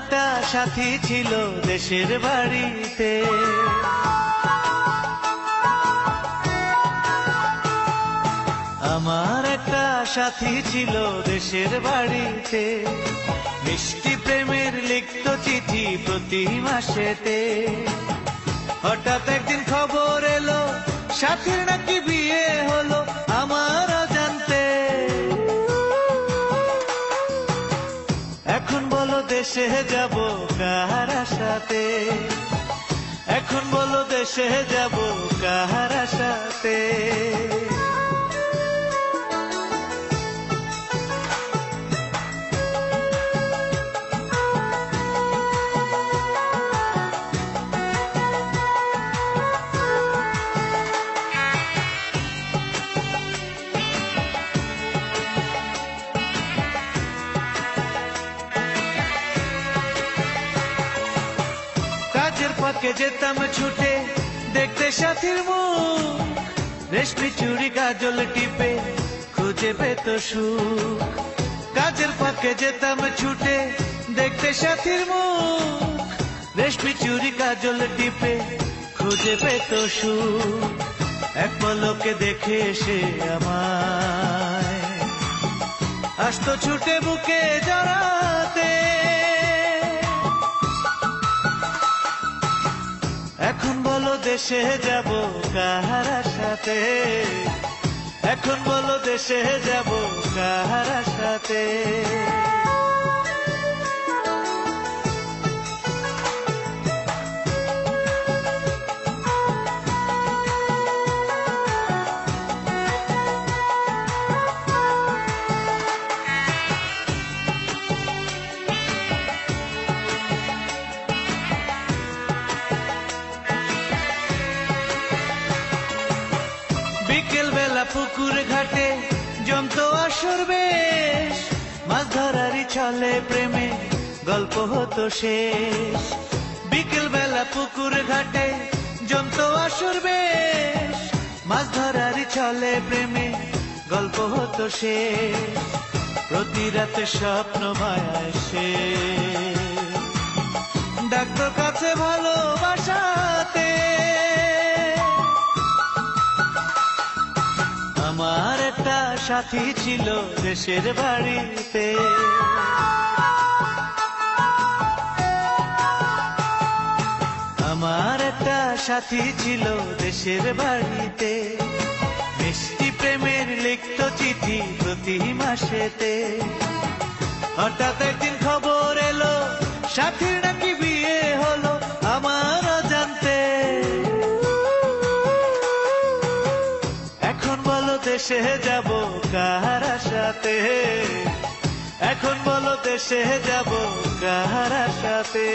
একটা সাথী ছিল দেশের বাড়িতে, আমার একটা সাথী ছিল দেশের বাড়িতে, মিষ্টি প্রেমের লিখত চিঠি প্রতি মাসেতে। হঠাৎ একদিন খবর এলো সাথীর নাকি বিয়ে হলো আমার অজান্তে। এখন বলো দেশে যাব কার আশাতে, এখন বলো দেশে যাব কার আশাতে। কাজের ফাঁকে যেতাম ছুটে দেখতে সাথীর মুখ, রেশমি চুড়ি কাজল টিপে খুঁজে পেত সুখ। কাজের ফাঁকে যেতাম ছুটে দেখতে সাথীর মুখ, রেশমি চুড়ি কাজল টিপে খুঁজে পেত সুখ। এক পলকে দেখে এসে আমায় আসতো ছুটে বুকে জড়াতে। এখন বলো দেশে যাব কার আশাতে, এখন বলো দেশে যাব কার আশাতে। বিকেল বেলা পুকুর ঘাটে জমতো আসর বেশ, মাছ ধরারই ছলে প্রেমে গল্প হতো শেষ। বিকেল বেলা পুকুর ঘাটে জমতো আসর বেশ, মাছ ধরারই ছলে প্রেমে গল্প হতো শেষ। প্রতি রাতে স্বপ্ন মায়ায় সে ডাক্তার কাছে ভালোবাসাতে। আমার একটা সাথী ছিল দেশের বাড়িতে, আমার একটা সাথী ছিল দেশের বাড়িতে, মিষ্টি প্রেমের লিখত চিঠি প্রতি মাসেতে। হঠাৎ একদিন খবর এলো সাথীর নাকি বিয়ে হলো আমার অজান্তে। এখন বলো দেশে যাব কার আশাতে, এখন বলো দেশে যাব কার আশাতে।